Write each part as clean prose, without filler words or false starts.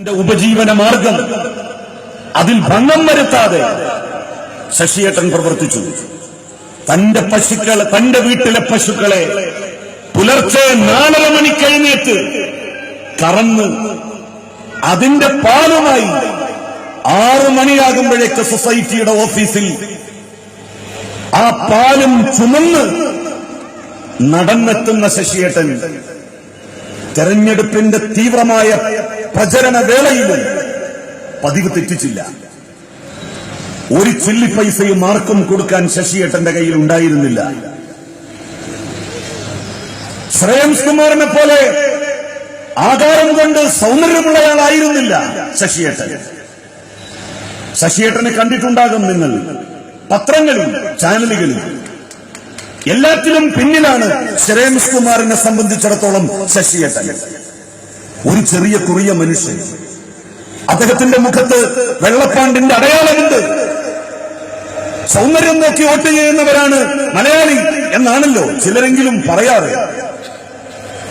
ഉപജീവന മാർഗം അതിൽ ഭംഗം വരുത്താതെ ശശിയേട്ടൻ പ്രവർത്തിച്ചു. തന്റെ വീട്ടിലെ പശുക്കളെ പുലർച്ചെ 4:30 മണിക്ക് എഴുന്നേറ്റ് കറന്ന് അതിന്റെ പാലുമായി 6 മണിയാകുമ്പോഴേക്ക് സൊസൈറ്റിയുടെ ഓഫീസിൽ ആ പാലും ചുമന്ന് നടന്നെത്തുന്ന ശശിയേട്ടൻ തെരഞ്ഞെടുപ്പിന്റെ തീവ്രമായ പ്രചരണ വേളയിലും പതിവ് തെറ്റിച്ചില്ല. ഒരു ചില്ലി പൈസയും ആർക്കും കൊടുക്കാൻ ശശിയേട്ടന്റെ കയ്യിൽ ഉണ്ടായിരുന്നില്ല. ശ്രേയംസ് കുമാറിനെ പോലെ ആകാരം കൊണ്ട് സൗന്ദര്യമുള്ളയാളായിരുന്നില്ല ശശിയേട്ടൻ. ശശിയേട്ടനെ കണ്ടിട്ടുണ്ടാകും നിങ്ങൾ പത്രങ്ങളിൽ, ചാനലുകളിൽ. എല്ലാത്തിലും പിന്നിലാണ് ശ്രേയംസ് കുമാറിനെ സംബന്ധിച്ചിടത്തോളം ശശിയേട്ടൻ. ഒരു ചെറിയ കുറിയ മനുഷ്യൻ. അദ്ദേഹത്തിന്റെ മുഖത്ത് വെള്ളപ്പാണ്ടിന്റെ അടയാളമുണ്ട്. സൗന്ദര്യം നോക്കി വോട്ട് ചെയ്യുന്നവരാണ് മലയാളി എന്നാണല്ലോ ചിലരെങ്കിലും പറയാറ്.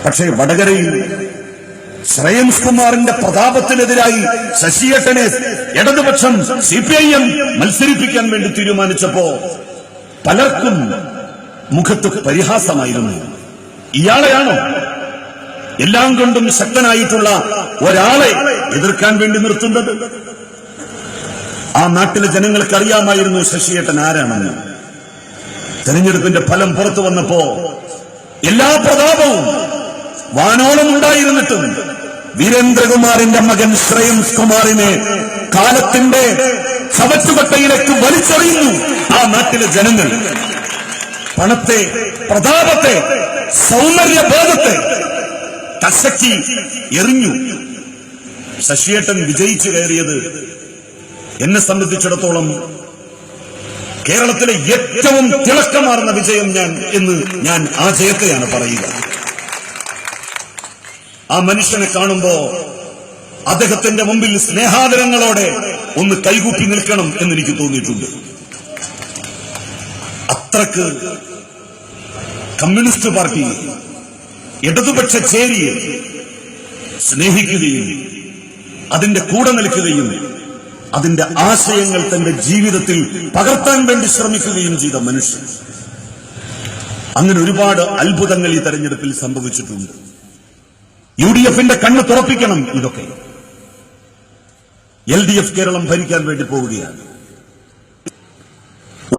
പക്ഷേ വടകരയിൽ ശ്രേയംസ് കുമാറിന്റെ പ്രതാപത്തിനെതിരായി ശശിയേട്ടനെ ഇടതുപക്ഷം CPIM മത്സരിപ്പിക്കാൻ വേണ്ടി തീരുമാനിച്ചപ്പോ പലർക്കും മുഖത്ത് പരിഹാസമായിരുന്നു. ഇയാളെയാണോ എല്ലാം കൊണ്ടും ശക്തനായിട്ടുള്ള ഒരാളെ എതിർക്കാൻ വേണ്ടി നിർത്തുന്നത്? ആ നാട്ടിലെ ജനങ്ങൾക്ക് അറിയാമായിരുന്നു ശശിയേട്ടൻ ആരാണെന്ന്. തെരഞ്ഞെടുപ്പിന്റെ ഫലം പുറത്തു വന്നപ്പോ എല്ലാ പ്രതാപവും വാനോളം ഉണ്ടായിരുന്നിട്ടും വീരേന്ദ്രകുമാറിന്റെ മകൻ ശ്രേയംസ് കുമാറിനെ കാലത്തിന്റെ ചവറ്റുകൊട്ടയിലേക്ക് വലിച്ചെറിയുന്നു ആ നാട്ടിലെ ജനങ്ങൾ. പണത്തെ, പ്രതാപത്തെ, സൗന്ദര്യബോധത്തെ കസക്കി എറിഞ്ഞു. ശശിയേട്ടൻ വിജയിച്ചു കയറിയത് എന്നെ സംബന്ധിച്ചിടത്തോളം കേരളത്തിലെ ഏറ്റവും തിളക്കമാർന്ന വിജയം ഞാൻ ആ ജയത്തെയാണ് പറയുക. ആ മനുഷ്യനെ കാണുമ്പോ അദ്ദേഹത്തിന്റെ മുമ്പിൽ സ്നേഹാദരങ്ങളോടെ ഒന്ന് കൈകൂപ്പി നിൽക്കണം എന്നെനിക്ക് തോന്നിയിട്ടുണ്ട്. അത്രക്ക് കമ്മ്യൂണിസ്റ്റ് പാർട്ടി ഇടതുപക്ഷ ചേരിയെ സ്നേഹിക്കുകയും അതിന്റെ കൂടെ നിൽക്കുകയും അതിന്റെ ആശയങ്ങൾ തന്റെ ജീവിതത്തിൽ പകർത്താൻ വേണ്ടി ശ്രമിക്കുകയും ചെയ്ത മനുഷ്യൻ. അങ്ങനെ ഒരുപാട് അത്ഭുതങ്ങൾ ഈ തെരഞ്ഞെടുപ്പിൽ സംഭവിച്ചിട്ടുണ്ട്. UDFന്റെ കണ്ണ് തുറപ്പിക്കണം. ഇതൊക്കെ LDF കേരളം ഭരിക്കാൻ വേണ്ടി പോവുകയാണ്.